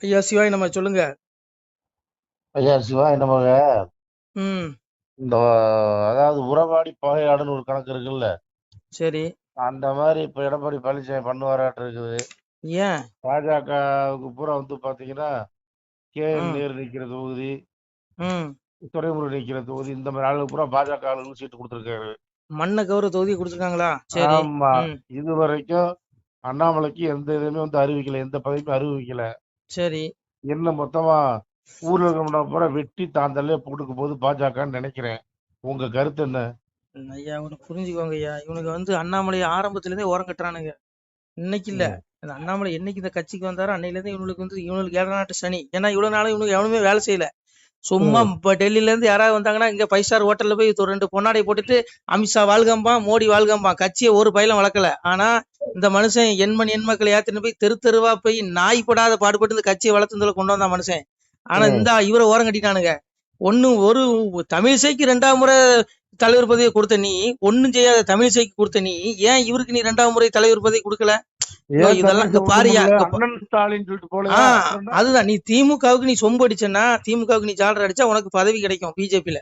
ஐயா சிவாய் நம்ம சொல்லுங்க. ஐயா சிவாய் நமக. ம். இந்த அதாவது உறவாடி பகையாடுன்னு ஒரு கணக்கு இருக்குல்ல. சரி. அந்த மாதிரி இப்ப எடப்பாடி பழனிசாமி பண்ணுவாராட்டு இருக்குது. ஏன்? பாஜகவுக்கு பூரா பாத்தீங்கன்னா KM ம். நேரு நிக்கிற தொகுதி, ம். துரைமுருகன் நிக்கிற தொகுதி, இந்த மாதிரி ஆளுக்கு பூரா பாஜக ஆளுங்களுக்கு சீட்டு கொடுத்துருக்காரு. மண்ண கௌரவ தொகுதி குடுத்துருக்காங்களா? சரி. ஆமா. ம். இது வரைக்கும் அண்ணாமலைக்கு எந்த இதுவுமே அறிவிக்கல, எந்த பதவியும் அறிவிக்கல. சரி. என்ன மொத்தமா ஊர்ல இருக்க பூரா வெட்டி தாந்தல்லே போட்டுக்க போது பாஜகன்னு நினைக்கிறேன். உங்க கருத்து என்ன? ஐயா இவனை புரிஞ்சுக்கோங்க ஐயா. இவனுக்கு அண்ணாமலை ஆரம்பத்துல இருந்தே ஓரம் கட்டுறானுங்க. இன்னைக்கு இல்ல. ம். இந்த அண்ணாமலை என்னைக்கு இந்த கட்சிக்கு வந்தாரோ அன்னையில இருந்து இவனுக்கு ஏழநாட்டு சனி. ஏன்னா இவ்வளவு நாளும் இவனுக்கு எவனுமே வேலை செய்யல. சும்மா ம். இப்ப டெல்லியில இருந்து யாராவது வந்தாங்கன்னா இங்க 5 ஸ்டார் ஹோட்டல்ல போய் ஒரு 2 பொன்னாடை போட்டுட்டு அமித்ஷா வாழ்கம்பான், மோடி வாழ்கம்பான். கட்சியை ஒரு பயிலும் வளர்க்கல. ஆனா இந்த மனுஷன் எண் மக்களை ஏத்தின்னு போய் தெரு தெருவா போய் நாய் படாத பாடுபட்டு இந்த கட்சியை வளர்த்துறதுல கொண்டு வந்தான் மனுஷன். ஆனா ம். இந்த இவரை ஓரம் கட்டிட்டானுங்க. ஒரு தமிழிசைக்கு 2ஆம் முறை தலைவர் பதவியை கொடுத்த நீ, ஒண்ணும் செய்யாத தமிழிசைக்கு கொடுத்த நீ, ஏன் இவருக்கு நீ 2ஆம் முறை தலைவர் பதவி கொடுக்கல? யோ ஏன் இதெல்லாம் தமிழிசை இங்க கொடுக்க பாரியா, முடியல? அண்ணன் ஸ்டாலின் சொல்லிட்டு போலயா? ஆஹ் அப்புறம் என்ன? அதுதான். நீ திமுகவுக்கு நீ சொம்பு அடிச்சனா, திமுகவுக்கு நீ ஜாலர் அடிச்சா உனக்கு பதவி கிடைக்கும். பிஜேபியில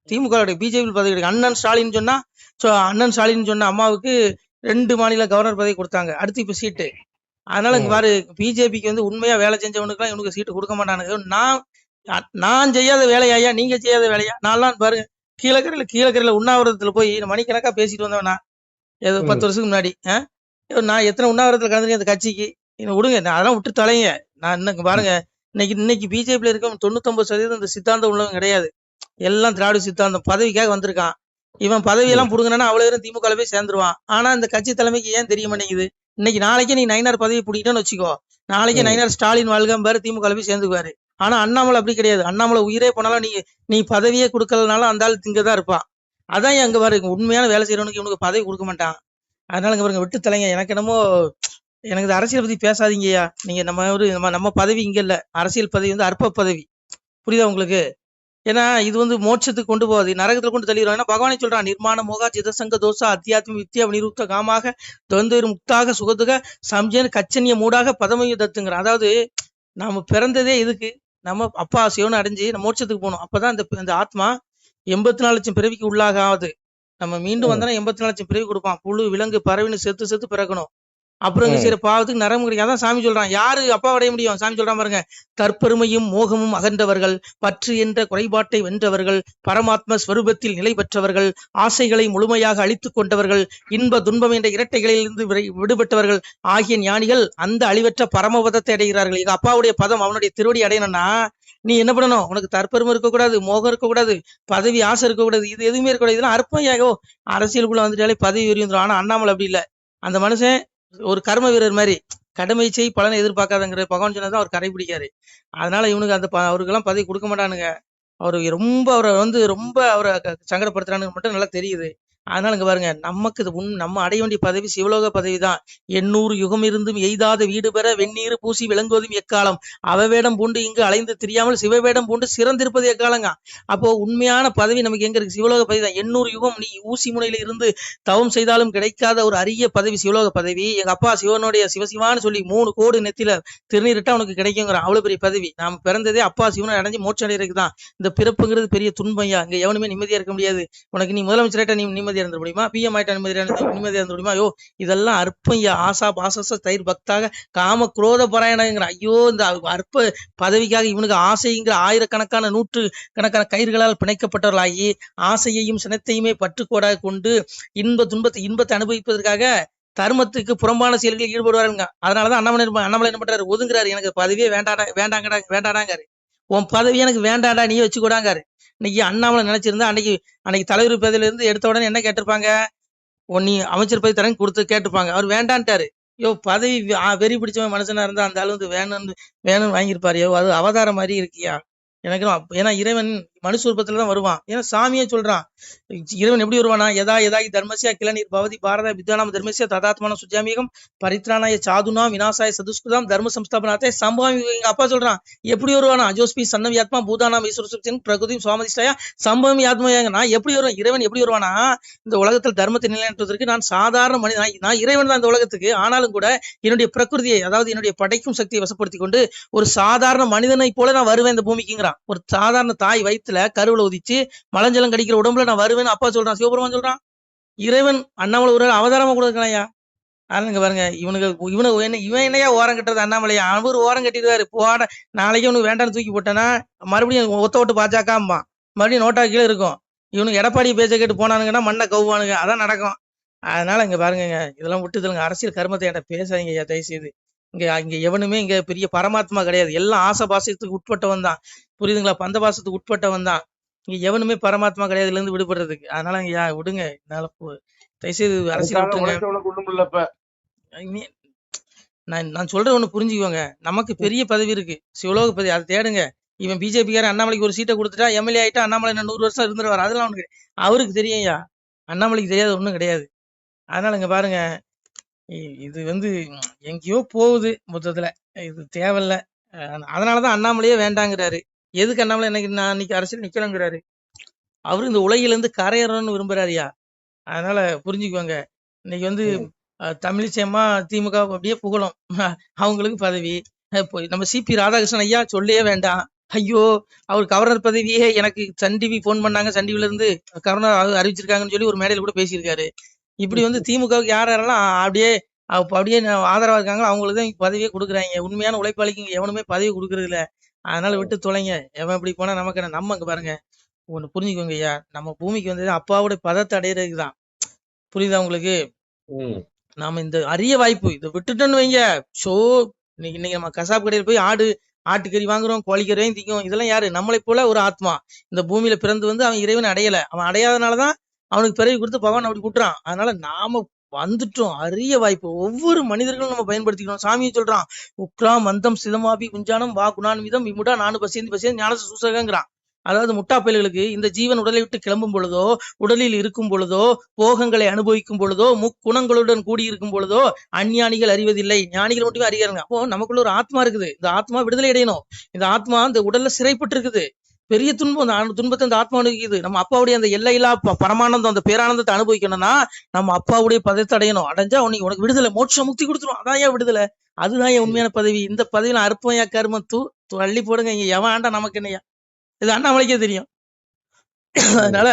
திமுக பிஜேபி பதவி கிடைக்கும். அண்ணன் ஸ்டாலின் சொன்னா, அண்ணன் ஸ்டாலின் சொன்ன அம்மாவுக்கு 2 மாநில கவர்னர் பதவி கொடுத்தாங்க. அடுத்து இப்ப சீட்டு. அதனால இங்க ம். பாரு, பிஜேபிக்கு உண்மையா வேலை செஞ்சவனுக்கு எல்லாம் இவனுக்கு சீட்டு கொடுக்க மாட்டானுங்க. நான் செய்யாத வேலையா, நீங்க செய்யாத வேலையா? நான்லாம் பாருங்க, கீழக்கரையில உண்ணாவிரதத்துல போய் மணிக்கணக்கா பேசிட்டு வந்தவனா, ஏதோ 10 ம். வருஷத்துக்கு முன்னாடி. நான் எத்தனை உண்ணாவிரதத்துல கலந்துருக்கேன் அந்த கட்சிக்கு. விடுங்க, நான் அதெல்லாம் விட்டு தொலைங்க. நான் இன்னைக்கு பாருங்க, இன்னைக்கு பிஜேபியில இருக்க 99% இந்த சித்தாந்தம் உள்ளவங்க கிடையாது. எல்லாம் திராவிட சித்தாந்தம். பதவிக்காக வந்திருக்கான். இவன் ம். பதவியெல்லாம் புடுங்கினா அவ்வளவு பேரும் திமுக போய் சேர்ந்துருவான். ஆனா இந்த கட்சி தலைமைக்கு ஏன் தெரிய மாட்டேங்குது? இன்னைக்கு நாளைக்கே நீ நயினார் பதவி பிடிக்கிட்டோன்னு வச்சுக்கோ, நாளைக்கே ம். நயினார் ஸ்டாலின் வாழ்கம்பாரு, திமுக போய் சேர்ந்துக்குவாரு. ஆனா அண்ணாமலை அப்படி கிடையாது. அண்ணாமலை உயிரே போனாலும் நீ பதவியே கொடுக்கலனாலும் அந்த ஆள் திங்கதான் இருப்பான். அதான் அங்க பாருங்க, உண்மையான வேலை செய்யறவனுக்கு இவனுக்கு பதவி கொடுக்க மாட்டான். அதனால இங்க பாருங்க, விட்டு தலைங்க. எனக்கு என்னமோ, எனக்கு இந்த அரசியல் பத்தி பேசாதீங்கய்யா. நீங்க நம்ம பதவி இங்க இல்ல. அரசியல் பதவி அற்ப பதவி. புரியுதா உங்களுக்கு? ஏன்னா இது மோட்சத்துக்கு கொண்டு போகாது, நரகத்துல கொண்டு தள்ளிடுவாங்க. ஏன்னா பகவானே சொல்றான், நிர்மாண மோகா ஜிதசங்க தோசா அத்தியாத்ம வித்யா நிருப்த காமாக தொந்தரு முக்தாக சுகதுக சம்ஜன் கச்சனிய மூடாக பதமையும் தத்துங்கிறான். அதாவது நாம பிறந்ததே இதுக்கு. நம்ம அப்பா சிவனை அடைஞ்சு நம்ம மோட்சத்துக்கு போகணும். அப்பதான் இந்த ஆத்மா 84 லட்சம் பிறவிக்கு உள்ளாகாது. நம்ம மீண்டும் ம். வந்தா 84 லட்சம் பிறவி கொடுப்பான். புழு விலங்கு பறவைன்னு செத்து செத்து பிறக்கணும். அப்புறம் இங்க ம். செய்யற பாவத்துக்கு நரகம் கிடைக்கும். அதான் சாமி சொல்றான். யாரு அப்பா அடைய முடியும்? சாமி சொல்றான் பாருங்க, தற்பெருமையும் மோகமும் அகன்றவர்கள், பற்று என்ற குறைபாட்டை வென்றவர்கள், பரமாத்ம ஸ்வரூபத்தில் நிலை பெற்றவர்கள், ஆசைகளை முழுமையாக அழித்துக் கொண்டவர்கள், இன்ப துன்பம் என்ற இரட்டைகளிலிருந்து விடுபட்டவர்கள் ஆகிய ஞானிகள் அந்த அழிவற்ற பரமபதத்தை அடைகிறார்கள். எங்க அப்பாவுடைய பதம், அவனுடைய திருவடி அடையணும்னா நீ என்ன பண்ணணும்? உனக்கு தற்பெருமை இருக்கக்கூடாது, மோகம் இருக்கக்கூடாது, பதவி ஆசை இருக்கக்கூடாது, இது எதுவுமே இருக்கக்கூடாது. இதெல்லாம் அற்பம். ஏகோ அரசியலுக்குள்ள வந்துட்டாலே பதவி வந்துடும். ஆனா அண்ணாமலை அப்படி இல்லை. அந்த மனுஷன் ஒரு கர்ம வீரர் மாதிரி, கடமை செய் பலனை எதிர்பார்க்காதங்கிற பகவான் சொன்னதான் அவர் கடைபிடிக்காரு. அதனால இவனுக்கு அவருக்கெல்லாம் பதவி கொடுக்க மாட்டானுங்க. அவரை ரொம்ப அவரை சங்கடப்படுத்துறானுங்க மட்டும் நல்லா தெரியுது. அதனால இங்க பாருங்க, நமக்கு நம்ம அடைய வேண்டிய பதவி சிவலோக பதவி தான். 800 யுகம் இருந்தும் எய்தாத வீடு பெற வெந்நீர் பூசி விளங்குவதும் எக்காலம், அவவேடம் பூண்டு இங்கு அலைந்து தெரியாமல் சிவவேடம் பூண்டு சிறந்திருப்பது எக்காலங்க. அப்போ உண்மையான பதவி நமக்கு எங்க இருக்கு? சிவலோக பதவி தான். 800 யுகம் நீ ஊசி முனையில இருந்து தவம் செய்தாலும் கிடைக்காத ஒரு அரிய பதவி சிவலோக பதவி. எங்க அப்பா சிவனுடைய சிவசிவான்னு சொல்லி 3 கோடி நெத்தில திருநீரிட்டா உனக்கு கிடைக்குங்கிற அவ்வளவு பெரிய பதவி. நாம் பிறந்ததே அப்பா சிவனை அடைஞ்சு மோட்சம் அடைறதுக்கு தான். இந்த பிறப்புங்கிறது பெரிய துன்பம்யா. இங்க எவனுமே நிம்மதியா இருக்க முடியாது. உனக்கு நீ முதலமைச்சராயிட்டா நீ நிம்மதியா இருந்த முடியுமா? பிஎம் ஆயிட்டா நிம்மதியா இருந்த முடியுமா? ஐயோ இதெல்லாம் அற்பம்யா. ஆசா பாசச தயிர் பக்தாக காம குரோத பராயணங்கிற ஐயோ, இந்த அற்ப பதவிக்காக இவனுக்கு ஆசைங்கிற ஆயிரக்கணக்கான நூற்று கணக்கான கயிர்களால் பிணைக்கப்பட்டவர்களாகி ஆசையையும் சினத்தையுமே பற்றுக்கோடாக கொண்டு இன்பத்தை அனுபவிப்பதற்காக தர்மத்துக்கு புறம்பான செயல்களில் ஈடுபடுவாருங்க. அதனாலதான் அண்ணாமலை என்ன பண்றாரு? ஒதுங்குறாரு. எனக்கு பதவியே வேண்டாடாங்காரு. உன் பதவி எனக்கு வேண்டாடா, நீ வச்சுக்கூடாங்காரு. இன்னைக்கு அண்ணாமலை நினைச்சிருந்தா அன்னைக்கு தலைவர் பதவியில இருந்து எடுத்த உடனே என்ன கேட்டிருப்பாங்க? நீ அமைச்சர் பதவி தரேன் கொடுத்து கேட்டிருப்பாங்க. அவர் வேண்டான்ட்டாரு. பதவி வெறி பிடிச்சவன் மனுஷனா இருந்தா அந்த ஆளு வேணும்னு வாங்கியிருப்பாரு. அது அவதாரம் மாதிரி இருக்கியா எனக்கு. ஏன்னா இறைவன் மனுஸ்வரூபத்துல தான் வருவான். ஏன்னா சாமியே சொல்றான், இறைவன் எப்படி வருவானா, யதா யதாகி தர்மஸ்ய கிளநீர் பவதி பாரத வித்யானாம் தர்மஸ்ய ததாத்மான சுஜாமிகம் பரித்ராணாய சாதுனாம் விநாசாய சதுஷ்கிருதாம் தர்ம சம்ஸ்தாபனாத்தே சம்பவாமி. எங்க அப்பா சொல்றான் எப்படி வருவானா, அஜோஸ்பி சன்னவி ஆத்மா பூதானாம் ஈஸ்வரசக்தின் பிரகுதியும் சுவாமதிஷ்டாயா சம்பவமி ஆத்மயாங்க. நான் எப்படி வருவேன், இறைவன் எப்படி வருவானா, இந்த உலகத்தில் தர்மத்தை நிலைநாட்டுவதற்கு நான் சாதாரண மனிதன், நான் இறைவன் தான் இந்த உலகத்துக்கு. ஆனாலும் கூட என்னுடைய பிரகிருதியை, அதாவது என்னுடைய படைக்கும் சக்தியை வசப்படுத்தி கொண்டு ஒரு சாதாரண மனிதனை போல நான் வருவேன் இந்த பூமிக்குங்கிறான். ஒரு சாதாரண தாய் வயிற்றுல கருவுல உதிச்சு மலஞ்சலம் கடிக்கிற உடம்புல நான் வருவேன்னு அப்பா சொல்றான், சிவபெருமான் சொல்றான். இறைவன் அண்ணாமலை ஒரு அவதாரமா கொடுக்கலையா. அதனால பாருங்க, இவன் என்னையா ஓரம் கட்டுறது, அண்ணாமலையா அவர் ஓரம் கட்டிடுவாரு. போட நாளைக்கு இவனுக்கு வேண்டாம்னு தூக்கி போட்டேன்னா மறுபடியும் ஒத்த ஓட்டு பாஜகம்பான், மறுபடியும் நோட்டா கீழே இருக்கும். இவனுக்கு எடப்பாடி பேச்ச கேட்டு போனானுங்கன்னா மண்ணை கவுவானுங்க, அதான் நடக்கும். அதனால இங்க பாருங்க, இதெல்லாம் விட்டுதலுங்க. அரசியல் கர்மத்தை என்கிட்ட பேசாதீங்க ஐயா தயவு செய்து. இங்க எவனுமே இங்க பெரிய பரமாத்மா கிடையாது. எல்லாம் ஆசை பாசத்துக்கு உட்பட்டவன் தான், புரியுதுங்களா, பந்த பாசத்துக்கு உட்பட்டவன் தான். இங்க எவனுமே பரமாத்மா கிடையாது இதுல இருந்து விடுபடுறதுக்கு. அதனால ஐயா விடுங்க, என்னால தயவு செய்து அரசியல் அதுக்காக விட்டுருங்க. உழைச்சவனுக்கு ஒண்ணும் இல்லப்ப. இனி- நான் சொல்றது ஒண்ணு புரிஞ்சுக்கோங்க, நமக்கு பெரிய பதவி இருக்கு, சிவலோக பதவி, அதை தேடுங்க. இவன் பிஜேபிக்காரன் அண்ணாமலைக்கு ஒரு சீட்டை கொடுத்துட்டா எம்எல்ஏ ஆயிட்டா அண்ணாமலை இன்னும் 100 வருஷம் இருந்துருவாரு, அதெல்லாம் அவனுக்கு அவருக்கு தெரியும்யா, அண்ணாமலைக்கு தெரியாது ஒண்ணும் கிடையாது. அதனால இங்க பாருங்க, இது எங்கேயோ போகுது மொத்தத்துல, இது தேவையில்ல. அதனாலதான் அண்ணாமலையே வேண்டாங்கிறாரு. எதுக்கு அண்ணாமலை நான் இன்னைக்கு அரசியல் நிக்கலங்கிறாரு, அவரு இந்த உலகில இருந்து கரையறன்னு விரும்புறாருயா. அதனால புரிஞ்சுக்குவாங்க. இன்னைக்கு தமிழிசையம்மா திமுக அப்படியே புகழும், அவங்களுக்கு பதவி. நம்ம சிபி ராதாகிருஷ்ணன் ஐயா சொல்லவே வேண்டாம். ஐயோ, அவர் கவர்னர் பதவியே, எனக்கு சன் டிவி போன் பண்ணாங்க, சன் டிவில இருந்து கவர்னர் அறிவிச்சிருக்காங்கன்னு சொல்லி ஒரு மேடையில கூட பேசியிருக்காரு. இப்படி திமுகவுக்கு யாரெல்லாம் அப்படியே ஆதரவா இருக்காங்களோ அவங்களுக்கு தான் பதவியே கொடுக்குறாங்க. உண்மையான உழைப்பாளிக்கு இங்க எவனுமே பதவி கொடுக்கறது இல்ல. அதனால விட்டு தொலைங்க. எவன் இப்படி போனா நமக்கு என்ன. நம்ம இங்க பாருங்க, ஒண்ணு புரிஞ்சுக்கோங்க ஐயா, நம்ம பூமிக்கு வந்தது அப்பாவோட பதத்தை அடையிறதுக்கு தான். புரியுதா உங்களுக்கு? நாம இந்த அரிய வாய்ப்பு இதை விட்டுட்டோன்னு வைங்க, ஷோ இன்னைக்கு நம்ம கசாப் கடையில் போய் ஆட்டுக்கறி வாங்குறோம், கோழிக்கறியும் திங்கும். இதெல்லாம் யாரு, நம்மளை போல ஒரு ஆத்மா இந்த பூமியில பிறந்து அவன் இறைவன் அடையல. அவன் அடையாதனாலதான் அவனுக்கு பிறவி கொடுத்து பகவான் அப்படி கூட்டுறான். அதனால நாம வந்துட்டோம், அரிய வாய்ப்பு. ஒவ்வொரு மனிதர்களும் நம்ம பயன்படுத்திக்கணும். சாமியை சொல்றான், உக்ராம் மந்தம் சிதமாபி குஞ்சானம் வா குணான்விதம் விமுடா நானு பசியந்தி ஞான சூசகங்கிறான். அதாவது முட்டா பயல்களுக்கு இந்த ஜீவன் உடலை விட்டு கிளம்பும் பொழுதோ, உடலில் இருக்கும் பொழுதோ, போகங்களை அனுபவிக்கும் பொழுதோ, முக்குணங்களுடன் கூடியிருக்கும் பொழுதோ அஞ்ஞானிகள் அறிவதில்லை, ஞானிகள் மட்டுமே அறிகிறாங்க. அப்போ நமக்குள்ள ஒரு ஆத்மா இருக்குது, இந்த ஆத்மா விடுதலை அடையணும். இந்த ஆத்மா இந்த உடல்ல சிறைப்பட்டு இருக்குது, பெரிய துன்பம். அந்த துன்பத்தை இந்த ஆத்மா அனுபவிக்குது. நம்ம அப்பாவுடைய அந்த எல்லையில்லா பரமானந்தம், அந்த பேரானந்தத்தை அனுபவிக்கணும்னா நம்ம அப்பாவுடைய பதத்தை அடையணும். அடைஞ்சா உனக்கு விடுதலை, மோட்ச முக்தி கொடுத்துரும். அதான் ஏன் விடுதலை, அதுதான் ஏன் உண்மையான பதவி. இந்த பதவியில அற்பமையா கருமம் தள்ளி போடுங்க. இங்க எவன் ஆண்டா நமக்கு என்னையா, இது அண்ணாமலைக்கே தெரியும். அதனால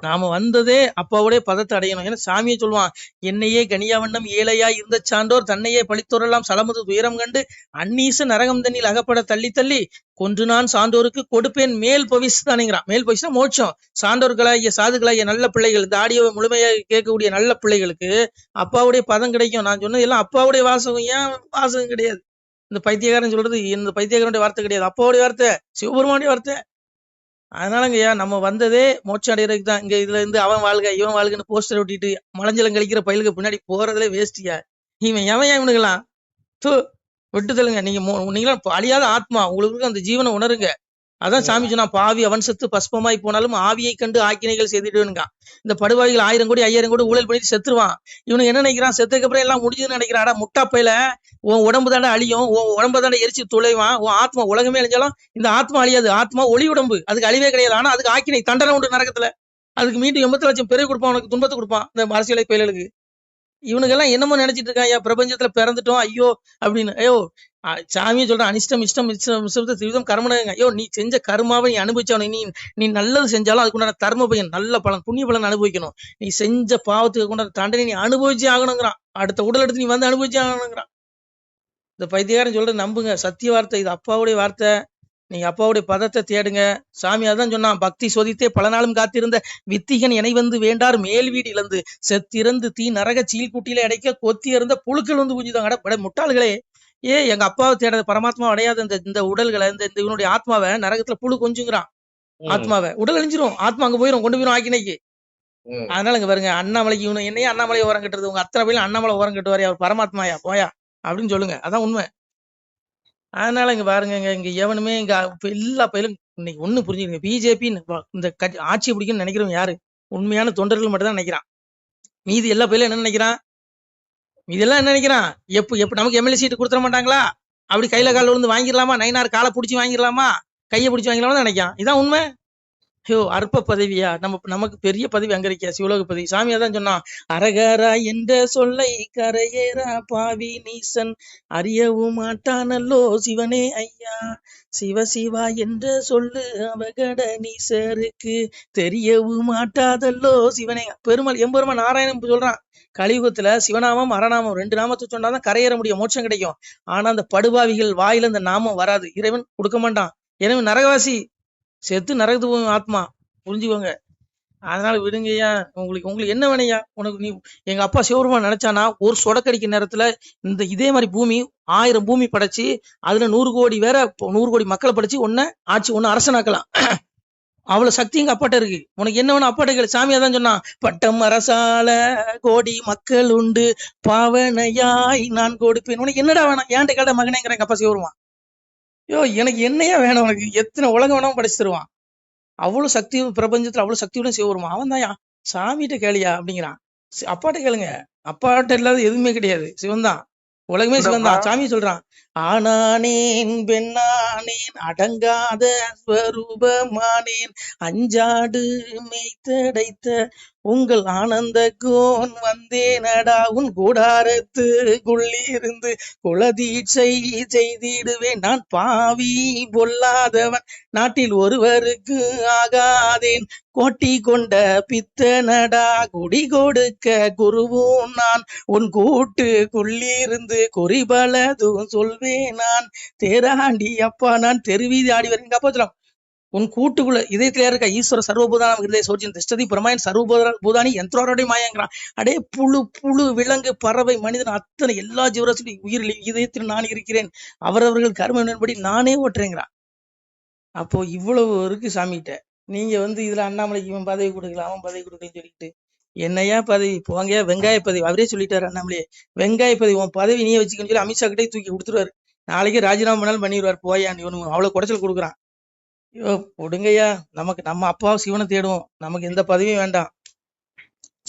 நாம வந்ததே அப்பாவுடைய பதத்தை அடையணும். ஏன்னா சாமியை சொல்லுவான், என்னையே கனியாவண்ணம் ஏழையா இருந்த சான்றோர் தன்னையே பழித்தோரெல்லாம் சலமுது துயரம் கண்டு அந்நீச நரகம் தண்ணில் அகப்பட தள்ளி தள்ளி கொன்று நான் சான்றோருக்கு கொடுப்பேன் மேல் பவிசு தானேங்கிறான். மேல் பவிசுனா மோட்சம். சான்றோர்களாகிய சாதுகளாகிய நல்ல பிள்ளைகள், இந்த ஆடியோவை முழுமையாக கேட்கக்கூடிய நல்ல பிள்ளைகளுக்கு அப்பாவுடைய பதம் கிடைக்கும். நான் சொன்னது எல்லாம் அப்பாவுடைய வாசகம், ஏன் வாசகம் கிடையாது. இந்த பைத்தியக்காரன் சொல்றது இந்த பைத்தியக்காரனுடைய வார்த்தை கிடையாது, அப்பாவுடைய வார்த்தை, சிவபெருமானுடைய வார்த்தை. அதனாலங்கய்யா நம்ம வந்ததே மோட்சம் அடைகிறதுக்கு தான். இங்க இதுல இருந்து அவன் வாழ்க இவன் வாழ்கன்னு போஸ்டர் ஒட்டிட்டு மலஞ்சலம் கழிக்கிற பயிலுக்கு பின்னாடி போறதுல வேஸ்டியா. இவன் எவன் இவனுங்களாம் விட்டு தள்ளுங்க. நீங்களாம் அழியாத ஆத்மா, உங்களுக்கு அந்த ஜீவனை உணருங்க. அதான் சாமி சொன்னா, பாவி அவன் செத்து பஸ்பமாய் போனாலும் ஆவியை கண்டு ஆக்கினைகள் செய்துடுவேனுங்க. இந்த படுவாய்கள் 1000 கோடி 5000 கோடி ஊழல் பண்ணிட்டு செத்துருவான். இவனுக்கு என்ன நினைக்கிறான், செத்துக்கு அப்புறம் எல்லாம் முடிஞ்சதுன்னு நினைக்கிறாடா. முட்டா பையில, உன் உடம்பு தாண்டா அழியும், உன் உடம்பு தாண்டா எரிச்சு துளைவான். உன் ஆத்மா உலகமே அழிஞ்சாலும் இந்த ஆத்மா அழியாது. ஆத்மா ஒளி உடம்பு, அதுக்கு அழிவே கிடையாது. ஆனா அதுக்கு ஆக்கினை தண்டனை உண்டு நரகத்துல. அதுக்கு மீண்டும் 80 லட்சம் பிறகு கொடுப்பான், உனக்கு துன்பத்தை கொடுப்பான் இந்த அரசியலை பயிலுக்கு. இவனுக்கெல்லாம் என்னமோ நினைச்சிட்டு இருக்கான், பிரபஞ்சத்துல பிறந்துட்டோம் ஐயோ அப்படின்னு. ஐயோ சாமியை சொல்றான், அனிஷ்டம் இஷ்டம் இஷ்டம் கர்மனங்க. ஐயோ நீ செஞ்ச கர்மாவை நீ அனுபவிச்சவன, நீ நல்லது செஞ்சாலும் அதுக்குண்டான தர்ம பயன், நல்ல பலன், புண்ணிய பலன் அனுபவிக்கணும். நீ செஞ்ச பாவத்துக்கு கொண்டாட தண்டனை நீ அனுபவிச்சே ஆகணுங்கிறான். அடுத்த உடல் எடுத்து நீ அனுபவிச்சே ஆகணுங்கிறான். இந்த பைத்தியக்காரன் சொல்றது நம்புங்க, சத்திய வார்த்தை, இது அப்பாவுடைய வார்த்தை. நீங்க அப்பாவுடைய பதத்தை தேடுங்க. சாமி அதான் சொன்னான், பக்தி சோதித்தே பல நாளும் காத்திருந்த வித்திகன் இணை வேண்டார் மேல் வீடு இழந்து செத்திறந்து தீ நரக சீல்குட்டியில அடைக்க கொத்தி இருந்த புழுக்கள் குஞ்சுதாங்க. முட்டாள்களே, எங்க அப்பாவை தேட பரமாத்மா அடையாத இந்த உடல்களை, இந்த இவனுடைய ஆத்மாவை நரகத்துல புழு கொஞ்சுங்கிறான். ஆத்மாவை உடல் அழிஞ்சிரும், ஆத்மா அங்க போயிரும், கொண்டு போயிரும் ஆக்கினைக்கு. அதனால இங்க பாருங்க, அண்ணாமலைக்கு இவனு என்னையே அண்ணாமலை ஓரம் கட்டுறது, உங்க அத்தனை பேரும் அண்ணாமலை ஓரம் கட்டுவாரு, அவர் பரமாத்மாயா போயா அப்படின்னு சொல்லுங்க, அதான் உண்மை. அதனால இங்க பாருங்க, இங்க எவனுமே இங்க எல்லா பயிலும் இன்னைக்கு ஒண்ணு புரிஞ்சுக்கங்க, பிஜேபி இந்த ஆட்சி பிடிக்கும்னு நினைக்கிறவங்க யாரு? உண்மையான தொண்டர்கள் மட்டும் தான் நினைக்கிறான். மீதி எல்லா பேரும் என்ன நினைக்கிறான்? இதெல்லாம் என்ன நினைக்கிறான்? எப்ப நமக்கு எம்எல்ஏ சீட்டு கொடுத்துட மாட்டாங்களா, அப்படி கையில கால விழுந்து வாங்கிடலாமா, நைனார் காலை பிடிச்சி வாங்கிடலாமா, கையை பிடிச்சி வாங்கிடலாமா தான் நினைக்கான். இதான் உண்மை. ஐயோ, அற்ப பதவியா? நமக்கு பெரிய பதவி அங்க இருக்கியா? சிவலோக பதவி. சாமியா தான் சொன்னான், அரகரா என்ற சொல்லை கரையேறா பாவி நீசன் அறியவும் மாட்டானல்லோ சிவனே ஐயா, சிவ சிவா என்ற சொல்லு அவகட நீசருக்கு தெரியவும் மாட்டாதல்லோ சிவனே. பெருமாள் எம்பெருமான் நாராயணன் சொல்றான், கலியுகத்துல சிவநாமம் அறநாமம் 2 நாமத்தை சொன்னாதான் கரையேற முடியும், மோட்சம் கிடைக்கும். ஆனா அந்த படுபாவிகள் வாயில இந்த நாமம் வராது, இறைவன் கொடுக்க மாட்டான். எனவே நரகவாசி, செத்து நரகத்துக்கு போகும் ஆத்மா, புரிஞ்சுக்கோங்க. அதனால விடுங்கய்யா. உங்களுக்கு என்ன வேணையா? உனக்கு நீ எங்க அப்பா சிவபெருமான் நினைச்சானா ஒரு சொடக்கடிக்க நேரத்துல இதே மாதிரி பூமி 1000 பூமி படைச்சு அதுல 100 கோடி 100 கோடி மக்களை படைச்சு ஒன்னு அரசனாக்கலாம். அவ்வளவு சக்தி எங்க அப்பாட்ட இருக்கு. உனக்கு என்ன வேணும் அப்பாட்ட கேளு. சாமியா தான் சொன்னான், பட்டம் அரசால கோடி மக்கள் உண்டு பாவனையாய் நான் கொடுப்பேன். உனக்கு என்னடா வேணாம்? ஏன்ட்ட கேட்ட மகனேங்கிற எங்க அப்பா சிவபெருமான். யோ, எனக்கு என்னையா வேணும்? உனக்கு எத்தனை உலகம் வேணாலும் படைச்சு தருவான். அவ்வளவு சக்தி, பிரபஞ்சத்துல அவ்வளவு சக்தியுடன் சிவபெருமான். அவன் தான் சாமிகிட்ட கேளியா அப்படிங்கிறான். அப்பாட்ட கேளுங்க, அப்பாட்ட இல்லாத எதுவுமே கிடையாது, சிவன் தான். உலகமே சிவன் தான். சாமி சொல்றான், ஆனானேன் பெண்ணானேன் அடங்காத ஸ்வரூபமானேன் அஞ்சாடு மெய்த்தடைத்த உங்கள் ஆனந்த கோன் வந்தேனடா உன் கூடாரத்துக்குள்ளிருந்து குலதீட்சை செய்திடுவேன் நான் பாவி பொல்லாதவன் நாட்டில் ஒருவருக்கு ஆகாதேன் கோட்டி கொண்ட பித்தனடா குடி கொடுக்க குருவும் நான் உன் கூட்டுக்குள்ளிருந்து குறிபலதும் சொல்வேன் நான் தேராண்டி அப்பா நான் தெருவீதி ஆடி வரேன். அப்பா சொல்லலாம், உன் கூட்டுக்குள்ள இதயத்துல இருக்கா ஈஸ்வர சர்வபூதானம் இருதய சோஜன் திஷ்டதி பிரமாயன் சர்வபூதானி யந்திரோடைய மாயங்கிறான். அடே புழு விலங்கு பறவை மனிதன் அத்தனை எல்லா ஜீவராசி உயிரில் இதயத்தில் நான் இருக்கிறேன், அவரவர்கள் கர்மப்படி நானே ஓட்டுறேங்கிறான். அப்போ இவ்வளவு இருக்கு சாமிகிட்ட. நீங்க இதுல அண்ணாமலைக்கு இவன் பதவி கொடுக்கலாம் அவன் பதவி கொடுக்கலன்னு சொல்லிட்டு என்னையா பதவி? போங்க, வெங்காய பதவி. அவரே சொல்லிட்டாரு அண்ணாமலையே, வெங்காய பதவி உன் பதவி நீயே வச்சுக்கன்னு சொல்லி அமித்ஷா கிட்டே தூக்கி கொடுத்துருவாரு. நாளைக்கே ராஜினாமா பண்ணாலும் பண்ணிடுவார். போயா நீ ஒண்ணு அவ்வளவு குடைச்சல் கொடுக்குறான். ஐயோ கொடுங்கய்யா, நம்ம அப்பா சிவனை தேடுவோம், நமக்கு எந்த பதவியும் வேண்டாம்.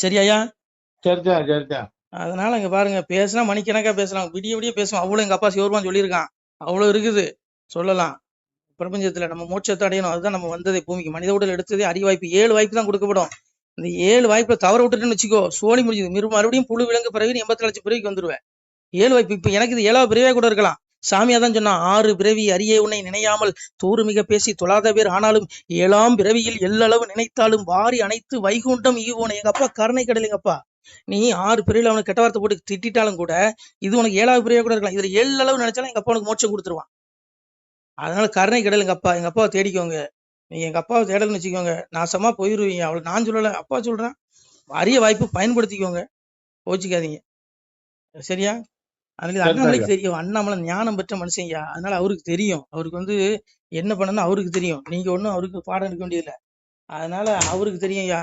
சரியாயா? சரிதான். அதனால இங்க பாருங்க, பேசினா மணிக்கணக்கா பேசலாம், விடிய விடிய பேசுவோம். அவ்வளவு எங்க அப்பா சிவபெருமான் சொல்லியிருக்கான், அவ்வளவு இருக்குது சொல்லலாம். பிரபஞ்சத்துல நம்ம மோட்சத்தை அடையணும், அதுதான் நம்ம வந்ததே பூமிக்கு. மனித உடல் எடுத்ததே அறிவாய்ப்பு. 7 வாய்ப்பு தான் கொடுக்கப்படும். இந்த 7 வாய்ப்புல தவற விட்டுட்டுன்னு வச்சுக்கோ, சோழி முடிஞ்சது. மறுபடியும் புழு விலங்கு பிறவி 80 லட்சம் பிறவிக்கு வந்துருவேன். 7 வாய்ப்பு. இப்ப எனக்கு இது 7வது பிறவியா கூட இருக்கலாம். சாமியா தான் சொன்னா, 6 பிறவி அறிய உன்னை நினையாமல் தூறு மிக பேசி தொழாத பேர் ஆனாலும் 7ஆம் பிறவியில் எல்லளவு நினைத்தாலும் வாரி அனைத்து வைகுண்டம் ஈவோன. எங்க அப்பா கருணை கடல். எங்க அப்பா நீ 6 பிறவில அவனுக்கு கெட்ட வார்த்தை போட்டு திட்டாலும் கூட இது உனக்கு 7வது பிறவியா கூட இருக்கலாம். இதுல 7 அளவு நினைச்சாலும் எங்க அப்பா உனக்கு மோட்சம் கொடுத்துருவான். அதனால கருணை கடல் எங்க அப்பா. எங்க அப்பாவை தேடிக்கோங்க. நீங்க எங்க அப்பாவை தேடல்னு வச்சுக்கோங்க, நாசமா போயிருவீங்க. அவளை நான் சொல்லல, அப்பா சொல்றேன். அரிய வாய்ப்பு பயன்படுத்திக்கோங்க, கோச்சிக்காதீங்க. சரியா? அதனால அண்ணாமலைக்கு தெரியும், அண்ணாமலை ஞானம் பெற்ற மனுஷன்யா. அதனால அவருக்கு தெரியும், அவருக்கு என்ன பண்ணணும் அவருக்கு தெரியும். நீங்க ஒண்ணும் அவருக்கு பாடம் எடுக்க வேண்டியதில்லை. அதனால அவருக்கு தெரியும்யா.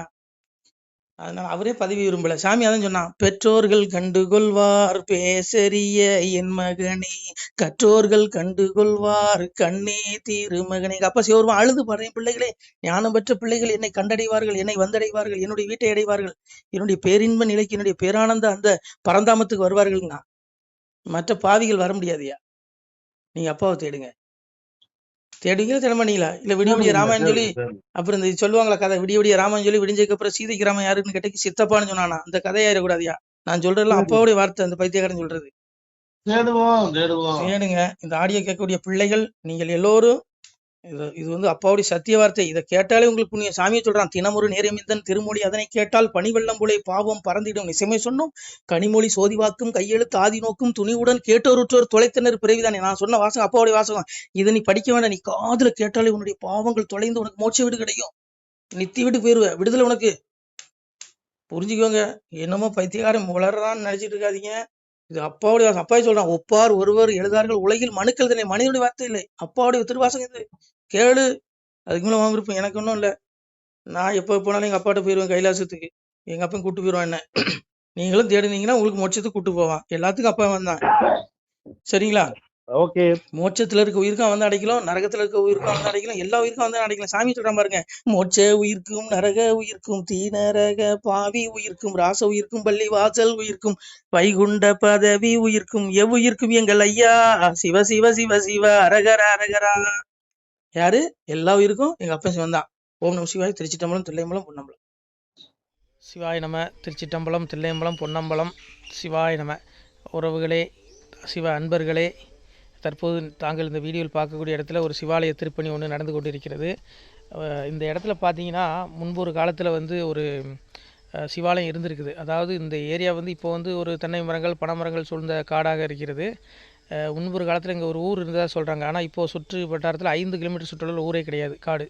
அதனால அவரே பதவி விரும்பல. சாமி அதான் சொன்னான், பெற்றோர்கள் கண்டுகொள்வார் பேசரிய என் மகனே, கற்றோர்கள் கண்டுகொள்வார் கண்ணே திருமகனே. எங்க அப்பா சிவபெருமான் அழுது பாடுறேன், பிள்ளைகளே, ஞானம் பெற்ற பிள்ளைகள் என்னை கண்டடைவார்கள், என்னை வந்தடைவார்கள், என்னுடைய வீட்டை அடைவார்கள், என்னுடைய பேரின்ப நிலைக்கு, என்னுடைய பேரானந்த அந்த பரந்தாமத்துக்கு வருவார்கள்னா. மற்ற பாவிகள் வர முடியாதுயா. நீங்க அப்பாவை தேடுங்க. தேடுவீங்களா தேட மாட்டீங்களா? இல்ல விடிய விடிய ராமாயணம் சொல்லி அப்புறம் இந்த சொல்லுவாங்களா கதை, விடிய விடிய ராமாயணம் சொல்லி விடிஞ்சதுக்கு அப்புறம் சீதைக்கு ராமன் யாருன்னு கேட்டக்கு சித்தப்பான்னு சொன்னானா? அந்த கதையாயிடக்கூடாதியா. நான் சொல்றதுலாம் அப்பாவுடைய வார்த்தை, அந்த பைத்தியக்காரன் சொல்றது. தேடுங்க. இந்த ஆடியோ கேட்கக்கூடிய பிள்ளைகள் நீங்கள் எல்லோரும் இது அப்பாவுடைய சத்திய வார்த்தை. இதை கேட்டாலே உங்களுக்கு புண்ணியம். சாமியை சொல்றான், தினமொரு நேரமிந்தன் திருமொழி அதனை கேட்டால் பனிவெள்ளம் போலே பாவம் பறந்திடும். நிசமே சொன்னோம், கனிமொழி சோதிவாக்கும் கையெழுத்து ஆதி நோக்கும் துணிவுடன் கேட்டோருற்றோர் தொலைத்தனர் பிறவிதானே. நான் சொன்ன வாசகம் அப்பாவுடைய வாசகம். இதை நீ படிக்க வேண்டாம், நீ காதுல கேட்டாலே உன்னுடைய பாவங்கள் தொலைந்து உனக்கு மோட்ச வீடு கிடைக்கும், நித்தி வீட்டுக்கு போயிருவ, விடுதலை உனக்கு. புரிஞ்சுக்கோங்க. என்னமோ பைத்தியக்காரன் வளர்றான்னு நினைச்சிட்டு இருக்காதீங்க. இது அப்பாவுடைய வாசம். அப்பாவே சொல்றான், ஒப்பார் ஒருவர் எழுதார்கள் உலகில் மனுக்கள் தானே, மனிதனுடைய வார்த்தை இல்லை, அப்பாவுடைய திருவாசகம் இது. கேளு, அதுக்கு மேல வாங்க விருப்பம் எனக்கு ஒன்றும் இல்லை. நான் எப்போ போனாலும் எங்க அப்பாட்ட போயிடுவேன் கைலாசத்துக்கு. எங்க அப்பா கூட்டு போயிடுவான் என்ன. நீங்களும் தேடுனீங்கன்னா உங்களுக்கு மோட்சத்துக்கு கூட்டு போவான். எல்லாத்துக்கும் அப்பா வந்தான். சரிங்களா? ஓகே. மோட்சத்துல இருக்க உயிருக்கும் வந்து அடைக்கலாம், நரகத்துல இருக்க உயிருக்கும் வந்து அடைக்கலாம், எல்லா உயிருக்கும் வந்து அடைக்கலாம். சாமி சொல்றான் பாருங்க, மோட்ச உயிர்க்கும் நரக உயிர்க்கும் தீநரக பாவி உயிர்க்கும் ராச உயிர்க்கும் பள்ளி வாசல் உயிர்க்கும் வைகுண்ட பதவி உயிர்க்கும் எவ்வுயிர்க்கும் எங்கள் ஐயா சிவ சிவ சிவ சிவ அரகர அரகரா. யாரு? எல்லா உயிருக்கும் எங்க அப்பன் சிவன் தான். ஓம் நம சிவாய். திருச்சிட்டம்பலம், தில்லையம்பலம், பொன்னம்பலம். சிவாய் நம. திருச்சிட்டம்பலம், தில்லையம்பலம், பொன்னம்பலம். சிவாய் நம. உறவுகளே, சிவ அன்பர்களே, தற்போது தாங்கள் இந்த வீடியோவில் பார்க்கக்கூடிய இடத்துல ஒரு சிவாலய திருப்பணி ஒன்று நடந்து கொண்டிருக்கிறது. இந்த இடத்துல பார்த்தீங்கன்னா முன்பு ஒரு காலத்தில் வந்து ஒரு சிவாலயம் இருந்திருக்குது. அதாவது இந்த ஏரியா வந்து இப்போ வந்து ஒரு தென்னை மரங்கள் பனைமரங்கள் சூழ்ந்த காடாக இருக்கிறது. முன்பொரு காலத்தில் இங்கே ஒரு ஊர் இருந்ததாக சொல்கிறாங்க. ஆனால் இப்போது சுற்று வட்டாரத்தில் 5 கிலோமீட்டர் சுற்றுலாவில் ஊரே கிடையாது, காடு.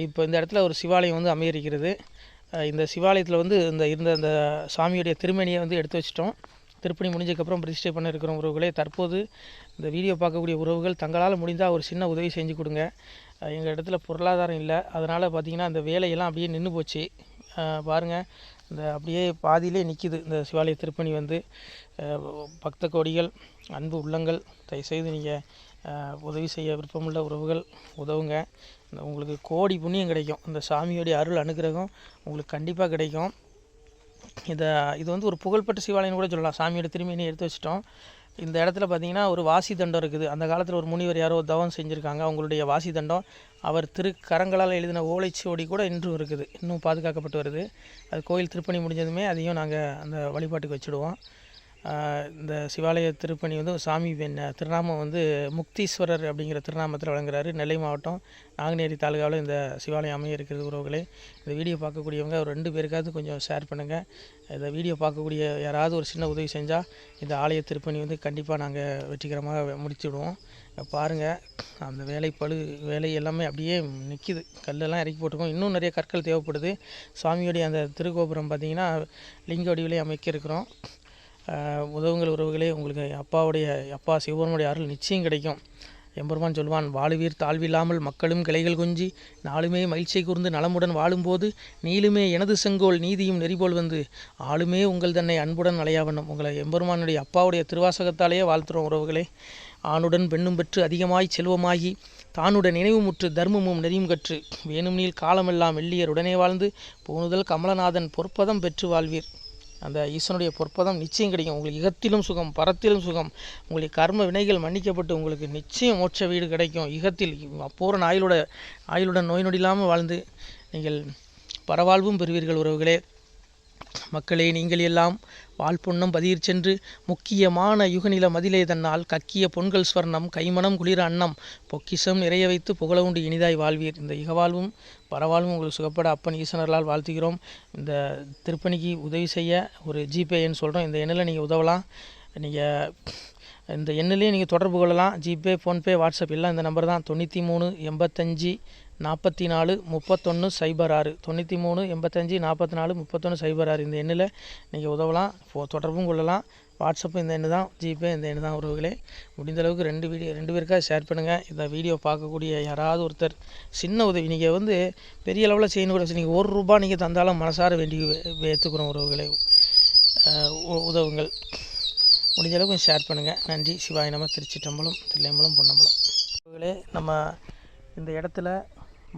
இப்போ இந்த இடத்துல ஒரு சிவாலயம் வந்து அமையிருக்கிறது. இந்த சிவாலயத்தில் வந்து இருந்த அந்த சாமியுடைய திருமேனியை வந்து எடுத்து வச்சிட்டோம். திருப்பணி முடிஞ்சதுக்கப்புறம் பிரதிஷ்டை பண்ண இருக்கிற உறவுகளே, தற்போது இந்த வீடியோ பார்க்கக்கூடிய உறவுகள் தங்களால் முடிந்தால் ஒரு சின்ன உதவி செஞ்சு கொடுங்க. எங்கள் இடத்துல பொருளாதாரம் இல்லை, அதனால் பார்த்திங்கன்னா அந்த வேலையெல்லாம் அப்படியே நின்று போச்சு. பாருங்கள், இந்த அப்படியே பாதியிலே நிற்கிது இந்த சிவாலய திருப்பணி வந்து. பக்த கோடிகள், அன்பு உள்ளங்கள், தயவுசெய்து நீங்கள் உதவி செய்ய விருப்பமுள்ள உறவுகள் உதவுங்க. உங்களுக்கு கோடி புண்ணியம் கிடைக்கும். இந்த சாமியோடைய அருள் அனுகிரகம் உங்களுக்கு கண்டிப்பாக கிடைக்கும். இது வந்து ஒரு புகழ்பெற்ற சிவாலயம் கூட சொல்லலாம். சாமியோட திருமேனியை எடுத்து வச்சிட்டோம். இந்த இடத்துல பார்த்திங்கன்னா ஒரு வாசி தண்டம் இருக்குது. அந்த காலத்தில் ஒரு முனிவர் யாரோ தவம் செஞ்சுருக்காங்க. அவங்களுடைய வாசி தண்டம் அவர் திருக்கரங்களால் எழுதின ஓலைச்சுவடி கூட இன்றும் இருக்குது, இன்னும் பாதுகாக்கப்பட்டு வருது. அது கோயில் திருப்பணி முடிஞ்சதுமே அதையும் நாங்கள் அந்த வழிபாட்டுக்கு வச்சுடுவோம். இந்த சிவாலய திருப்பணி வந்து சாமி திருநாமம் வந்து முக்தீஸ்வரர் அப்படிங்கிற திருநாமத்தில் வழங்குறாரு. நெல்லை மாவட்டம் நாங்குநேரி தாலுகாவில் இந்த சிவாலயம் அமைய இருக்கிறது உறவுகளே. இந்த வீடியோ பார்க்கக்கூடியவங்க ஒரு 2 பேருக்காவது கொஞ்சம் ஷேர் பண்ணுங்கள். இந்த வீடியோ பார்க்கக்கூடிய யாராவது ஒரு சின்ன உதவி செஞ்சால் இந்த ஆலய திருப்பணி வந்து கண்டிப்பாக நாங்கள் வெற்றிகரமாக முடிச்சுடுவோம். பாருங்கள், அந்த வேலை எல்லாமே அப்படியே நிற்கிது. கல்லெல்லாம் இறக்கி போட்டிருக்கோம். இன்னும் நிறைய கற்கள் தேவைப்படுது. சாமியோடைய அந்த திருக்கோபுரம் பார்த்திங்கன்னா லிங்க வடிவிலே அமைக்க இருக்கிறோம். உதவுங்கள் உறவுகளே. உங்களுக்கு அப்பா சிவபெருமானுடைய அருள் நிச்சயம் கிடைக்கும். எம்பெருமான் சொல்வான், வாழுவீர் தாழ்வில்லாமல் மக்களும் கிளைகள் கொஞ்சி நாளுமே மகிழ்ச்சியை கூர்ந்து நலமுடன் வாழும்போது நீளுமே எனது செங்கோல் நீதியும் நெறிபோல் வந்து ஆளுமே உங்கள் தன்னை அன்புடன் அலையாவண்ணம். உங்களை எம்பெருமானுடைய அப்பாவுடைய திருவாசகத்தாலேயே வாழ்த்துறோம் உறவுகளே. ஆணுடன் பெண்ணும் பெற்று அதிகமாய் செல்வமாகி தானுடன் நினைவுமுற்று தர்மமும் நெறியும் கற்று வேணும் நீள் காலமெல்லாம் வெள்ளியர் உடனே வாழ்ந்து போனுதல் கமலநாதன் பொற்பதம் பெற்று வாழ்வீர். அந்த ஈசனுடைய பொற்பதம் நிச்சயம் கிடைக்கும். உங்களுக்கு இகத்திலும் சுகம், பரத்திலும் சுகம். உங்களுடைய கர்ம வினைகள் மன்னிக்கப்பட்டு உங்களுக்கு நிச்சயம் மோட்ச வீடு கிடைக்கும். இகத்தில் பூரண ஆயுளுடன் நோய் நொடி இல்லாமல் வாழ்ந்து நீங்கள் பரவாழ்வும் பெறுவீர்கள் உறவுகளே. மக்களே, நீங்கள் எல்லாம் வாழ்பொன்னம் பதியிற் சென்று முக்கியமான யுகநில மதிலே தன்னால் கக்கிய பொன்கள் ஸ்வர்ணம் கைமணம் குளிர அன்னம் பொக்கிஷம் நிறைய வைத்து புகழ உண்டு இனிதாய் வாழ்வீர். இந்த இகவாழ்வும் பரவாழ்வும் உங்களுக்கு சுகப்பட அப்பன் ஈசனர்களால் வாழ்த்துகிறோம். இந்த திருப்பணிக்கு உதவி செய்ய ஒரு ஜிபே எண் சொல்கிறோம். இந்த எண்ணில் நீங்கள் உதவலாம். நீங்கள் இந்த எண்ணிலேயே நீங்கள் தொடர்பு கொள்ளலாம். ஜிபே, ஃபோன்பே, வாட்ஸ்அப் எல்லாம் இந்த நம்பர் தான். 93 85 44 31 06 93 85 44 31 06. இந்த எண்ணில் நீங்கள் உதவலாம், தொடர்பும் கொள்ளலாம். வாட்ஸ்அப்பு இந்த எண்ணு தான், ஜிபே இந்த எண்ணு தான் உறவுகளே. முடிந்தளவுக்கு 2 பேருக்காக ஷேர் பண்ணுங்கள். இந்த வீடியோ பார்க்கக்கூடிய யாராவது ஒருத்தர் சின்ன உதவி, நீங்கள் வந்து பெரிய அளவில் செய்யணும் கூட, நீங்கள் ₹1 நீங்கள் தந்தாலும் மனசார வேண்டி ஏற்றுக்கிறோம் உறவுகளே. உதவுங்கள். முடிஞ்ச அளவுக்கு ஷேர் பண்ணுங்கள். நன்றி. சிவாய நம. திருச்சிட்டம்பலம், தில்லையம்பலம், பொன்னம்பலம். உறவுகளே, நம்ம இந்த இடத்துல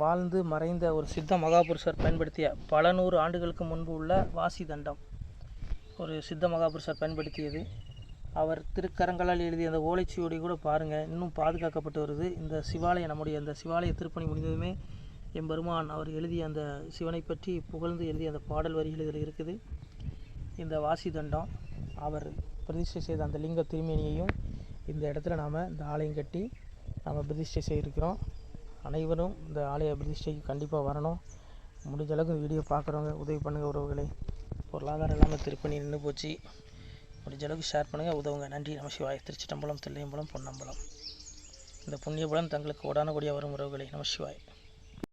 வாழ்ந்து மறைந்த ஒரு சித்த மகாபுருஷர் பயன்படுத்திய பல 100 ஆண்டுகளுக்கு முன்பு உள்ள வாசி தண்டம் ஒரு சித்த மகாபுருஷர் பயன்படுத்தியது. அவர் திருக்கரங்களால் எழுதிய அந்த ஓலைச்சுவடி கூட பாருங்கள், இன்னும் பாதுகாக்கப்பட்டு வருது. இந்த சிவாலயம், நம்முடைய அந்த சிவாலய திருப்பணி முடிந்ததுமே எம்பெருமான் அவர் எழுதிய அந்த சிவனை பற்றி புகழ்ந்து எழுதிய அந்த பாடல் வரிகள் இதில் இருக்குது. இந்த வாசி தண்டம் அவர் பிரதிஷ்டை செய்த அந்த லிங்க திருமேனியையும் இந்த இடத்துல நாம் இந்த ஆலயம் கட்டி நாம் பிரதிஷ்டை செய்திருக்கிறோம். அனைவரும் இந்த ஆலய பிரதிஷ்டைக்கு கண்டிப்பாக வரணும். முடிஞ்ச அளவுக்கு வீடியோ பார்க்குறவங்க உதவி பண்ணுங்கள் உறவுகளே. பொருளாதாரம் இல்லாமல் திருப்பணி நின்று போச்சு. முடிஞ்ச அளவுக்கு ஷேர் பண்ணுங்கள், உதவுங்க. நன்றி. நம சிவாய. திருச்சிட்டம்பலம், தில்லையம்பலம், பொன்னம்பலம். இந்த புண்ணிய பலன் தங்களுக்கு உடான கூடிய வரும் உறவுகளே. நம சிவாய.